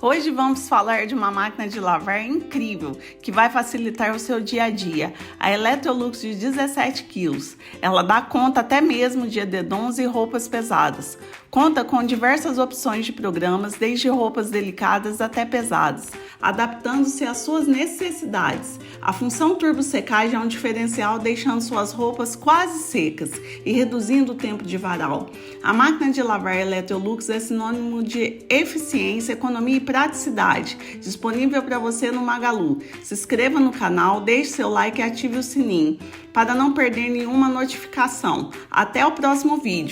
Hoje vamos falar de uma máquina de lavar incrível que vai facilitar o seu dia a dia, a Electrolux de 17 kg. Ela dá conta até mesmo de edredons e roupas pesadas. Conta com diversas opções de programas, desde roupas delicadas até pesadas, adaptando-se às suas necessidades. A função turbo secagem é um diferencial, deixando suas roupas quase secas e reduzindo o tempo de varal. A máquina de lavar Electrolux é sinônimo de eficiência, economia e praticidade, disponível para você no Magalu. Se inscreva no canal, deixe seu like e ative o sininho para não perder nenhuma notificação. Até o próximo vídeo.